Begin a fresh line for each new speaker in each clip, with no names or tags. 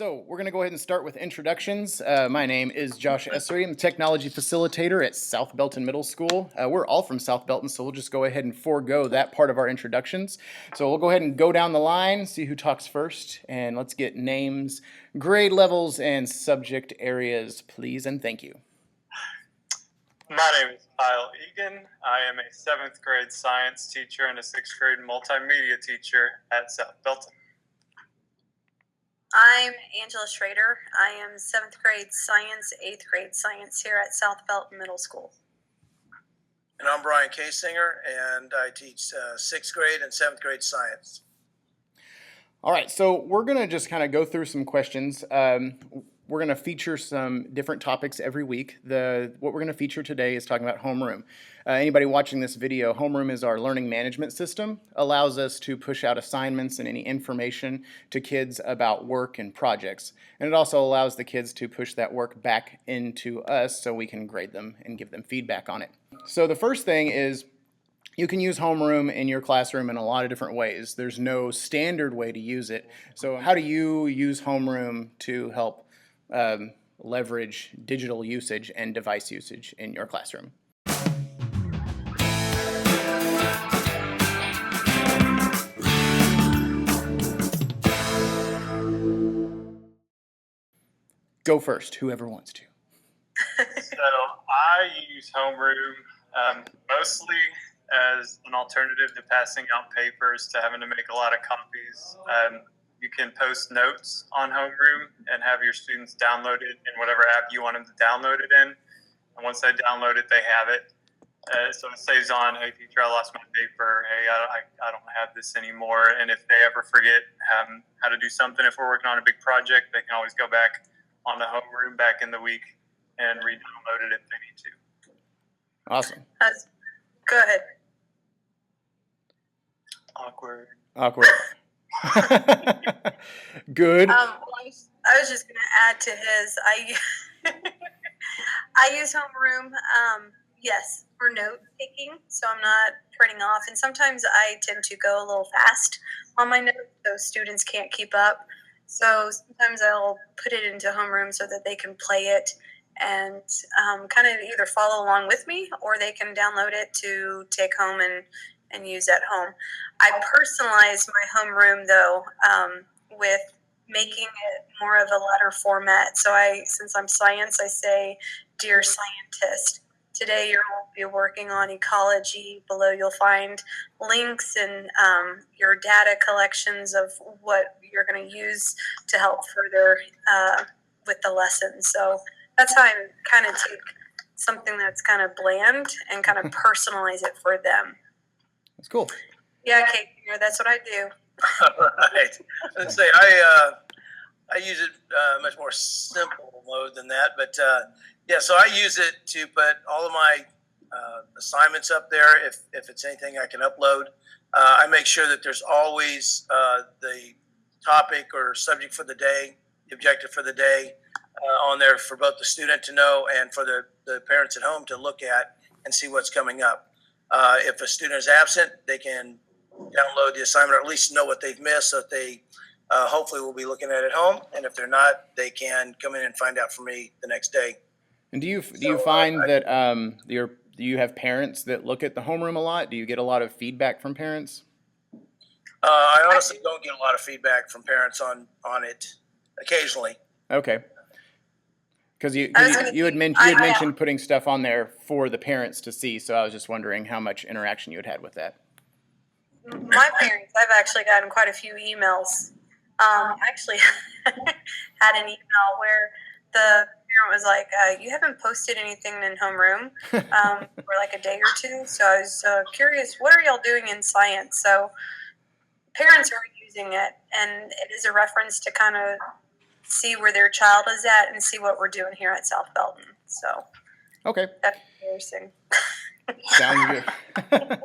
So we're going to go ahead and start with introductions. My name is Josh Essery. I'm the technology facilitator at South Belton Middle School. We're all from South Belton, so we'll just go ahead and forego that part of our introductions. So we'll go ahead and go down the line, see who talks first, and let's get names, grade levels, and subject areas, please, and thank you.
My name is Kyle Egan. I am a 7th grade science teacher and a 6th grade multimedia teacher at South Belton.
I'm Angela Schrader. I am 7th grade science, 8th grade science here at South Belton Middle School.
And I'm Brian Kasinger, and I teach 6th grade and 7th grade science.
All right, so we're going to just kind of go through some questions. We're going to feature some different topics every week. What we're going to feature today is talking about homeroom. Anybody watching this video, homeroom is our learning management system. Allows us to push out assignments and any information to kids about work and projects. And it also allows the kids to push that work back into us so we can grade them and give them feedback on it. So the first thing is, you can use homeroom in your classroom in a lot of different ways. There's no standard way to use it. So how do you use homeroom to help leverage digital usage and device usage in your classroom? Go first, whoever wants to.
So I use homeroom mostly as an alternative to passing out papers, to having to make a lot of copies. You can post notes on homeroom and have your students download it in whatever app you want them to download it in. And once they download it, they have it. So it saves on, hey, teacher, I lost my paper. Hey, I don't have this anymore. And if they ever forget how to do something, if we're working on a big project, they can always go back on the homeroom back in the week and re-download it if they need to.
Awesome.
Go ahead.
Awkward.
Good.
I was just going to add to his. I use homeroom, yes, for note taking, so I'm not printing off. And sometimes I tend to go a little fast on my notes, so students can't keep up. So sometimes I'll put it into homeroom so that they can play it and kind of either follow along with me, or they can download it to take home and use at home. I personalize my homeroom, though, with making it more of a letter format. So since I'm science, I say, Dear Scientist. Today you'll be working on ecology. Below you'll find links and your data collections of what you're going to use to help further with the lesson. So that's how I kind of take something that's kind of bland and kind of personalize it for them.
That's cool.
Yeah, Kate, that's what I do.
All right. Let's say I use it much more simple mode than that, but so I use it to put all of my assignments up there. If it's anything I can upload, I make sure that there's always the topic or subject for the day, the objective for the day on there for both the student to know and for the parents at home to look at and see what's coming up. If a student is absent, they can download the assignment or at least know what they've missed, so that they hopefully will be looking at it home. And if they're not, they can come in and find out from me the next day.
And do you find that do you have parents that look at the homeroom a lot? Do you get a lot of feedback from parents?
I honestly don't get a lot of feedback from parents on it. Occasionally. Okay.
Because you had mentioned putting stuff on there for the parents to see, so I was just wondering how much interaction you had with that.
My parents, I've actually gotten quite a few emails. I actually had an email where the parent was like, you haven't posted anything in homeroom for like a day or two, so I was curious, what are y'all doing in science? So parents are using it, and it is a reference to kind of see where their child is at and see what we're doing here at South Belton. So
okay,
that's embarrassing.
Sounds good.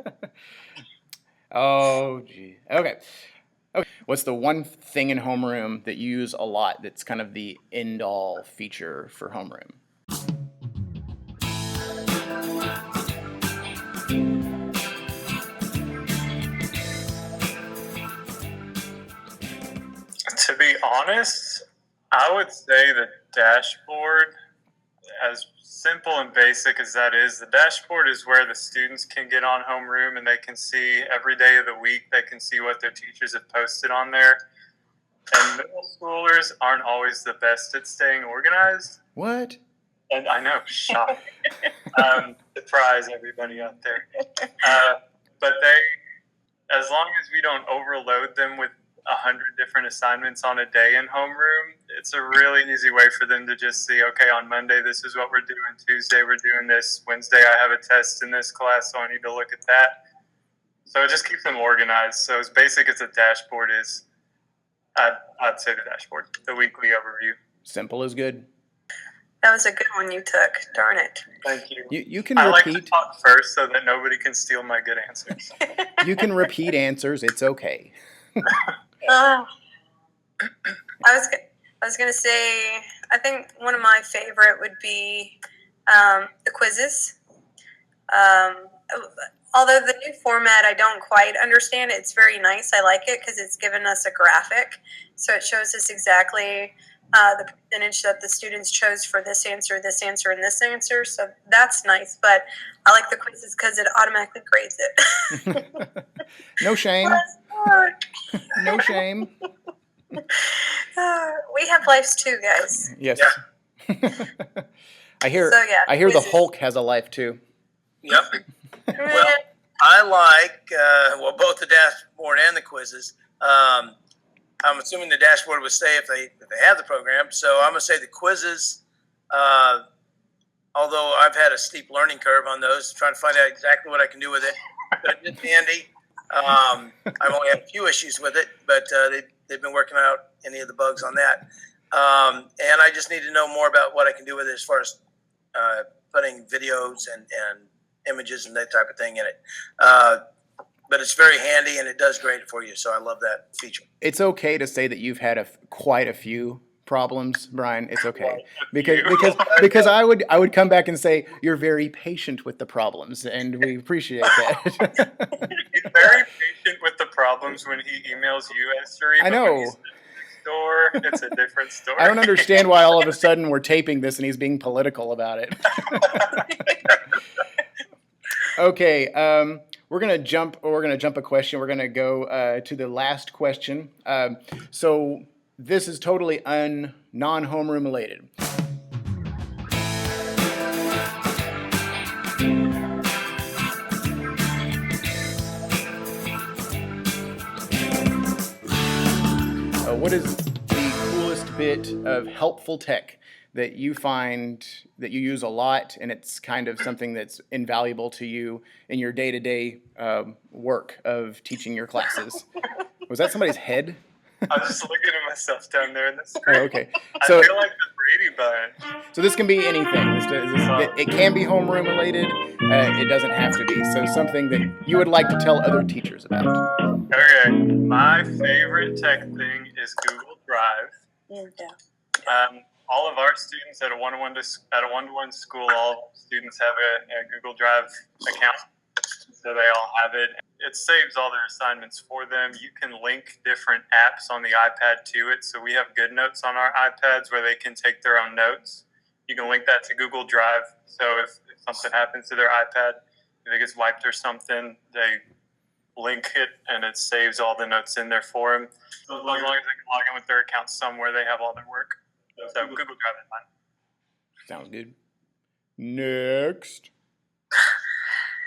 Oh, gee. Okay. What's the one thing in homeroom that you use a lot that's kind of the end-all feature for homeroom?
To be honest, I would say the dashboard, as simple and basic as that is, the dashboard is where the students can get on homeroom and they can see every day of the week, they can see what their teachers have posted on there. And middle schoolers aren't always the best at staying organized.
What?
And I know, shock. Surprise everybody out there. But as long as we don't overload them with 100 different assignments on a day in homeroom, it's a really easy way for them to just see, okay, on Monday, this is what we're doing. Tuesday, we're doing this. Wednesday, I have a test in this class, so I need to look at that. So it just keeps them organized. So as basic as a dashboard is, I'd say the dashboard, the weekly overview.
Simple is good.
That was a good one you took. Darn it.
Thank you.
You can
I like to
repeat.
talk first so that nobody can steal my good answers.
You can repeat answers. It's okay.
I was gonna say, I think one of my favorite would be the quizzes. Although the new format I don't quite understand, it's very nice. I like it because it's given us a graphic, so it shows us exactly the percentage that the students chose for this answer, and this answer. So that's nice. But I like the quizzes because it automatically grades it.
No shame. No shame.
We have lives too, guys.
Yes.
Yeah.
I hear.
So, yeah,
I hear the
quizzes.
Hulk has a life too.
Yep. Well, I like both the dashboard and the quizzes. I'm assuming the dashboard would say if they have the program. So I'm gonna say the quizzes. Although I've had a steep learning curve on those, trying to find out exactly what I can do with it. But it's handy. I've only had a few issues with it, but they've been working out any of the bugs on that. And I just need to know more about what I can do with it as far as putting videos and images and that type of thing in it. But it's very handy and it does great for you. So I love that feature.
It's okay to say that you've had quite a few problems, Brian. It's okay because I would come back and say you're very patient with the problems, and we appreciate that.
He's very patient with the problems when he emails you, Esther.
I know.
Store, it's a different story.
I don't understand why all of a sudden we're taping this and he's being political about it. Okay, we're gonna jump a question. We're gonna go to the last question. So this is totally non-homeroom related. What is the coolest bit of helpful tech that you find that you use a lot, and it's kind of something that's invaluable to you in your day-to-day work of teaching your classes? Was that somebody's head?
I'm just looking at myself down there in the screen.
Oh, okay. So,
I feel like the Brady Bunch.
so this can be anything. It can be homeroom related. It doesn't have to be. So something that you would like to tell other teachers about.
Okay, my favorite tech thing is Google Drive.
Yeah.
All of our students at a one-to-one school, all students have a Google Drive account, so they all have it. It saves all their assignments for them. You can link different apps on the iPad to it. So we have Good Notes on our iPads where they can take their own notes. You can link that to Google Drive. So if something happens to their iPad, if it gets wiped or something, they link it and it saves all the notes in there for them. So as long as they can log in with their account somewhere, they have all their work. So Google Drive is fine.
Sounds good. Next.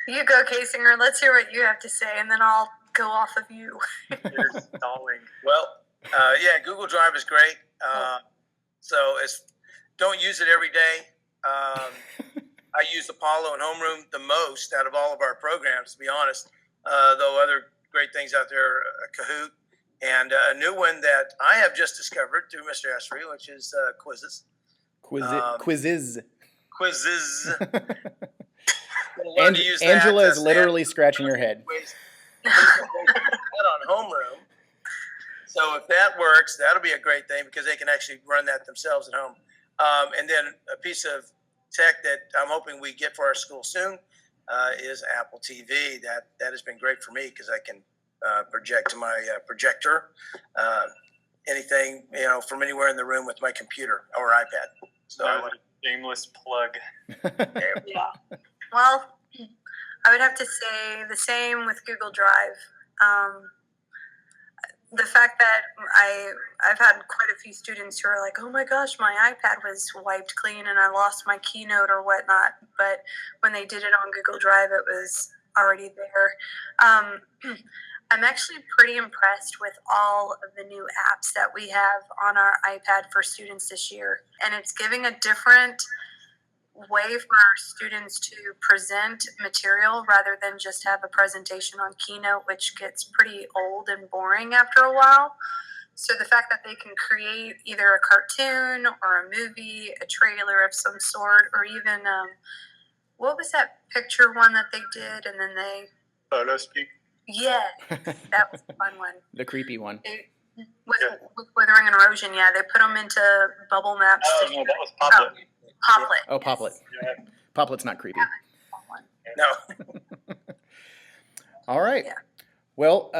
You go, Kasinger. Let's hear what you have to say, and then I'll go off of you.
You're stalling.
Well, yeah, Google Drive is great. So don't use it every day. I use Apollo and Homeroom the most out of all of our programs, to be honest. Though other great things out there, Kahoot, and a new one that I have just discovered through Mr. Esri, which is Quizzes.
Quizzes.
Quizzes.
Angela is literally scratching her head.
On homeroom. So if that works, that'll be a great thing because they can actually run that themselves at home. And then a piece of tech that I'm hoping we get for our school soon is Apple TV. That has been great for me because I can project to my projector. anything, from anywhere in the room with my computer or iPad. So
Shameless plug.
Yeah. Well, I would have to say the same with Google Drive. The fact that I've had quite a few students who are like, oh my gosh, my iPad was wiped clean and I lost my keynote or whatnot. But when they did it on Google Drive, it was already there. I'm actually pretty impressed with all of the new apps that we have on our iPad for students this year. And it's giving a different way for our students to present material rather than just have a presentation on Keynote, which gets pretty old and boring after a while. So the fact that they can create either a cartoon or a movie, a trailer of some sort, or even what was that picture one that they did and then they
Photo speak.
Yeah, that was a fun one.
The creepy one.
With Withering and Erosion, yeah, they put them into bubble maps.
Oh, no, that was Poplet.
Poplet.
Oh, Poplet.
Yeah.
Poplet's not creepy.
no.
All right.
Yeah.
Well,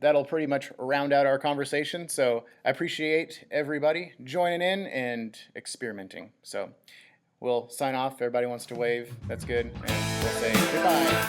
that'll pretty much round out our conversation. So I appreciate everybody joining in and experimenting. So we'll sign off. Everybody wants to wave. That's good. And we'll say goodbye.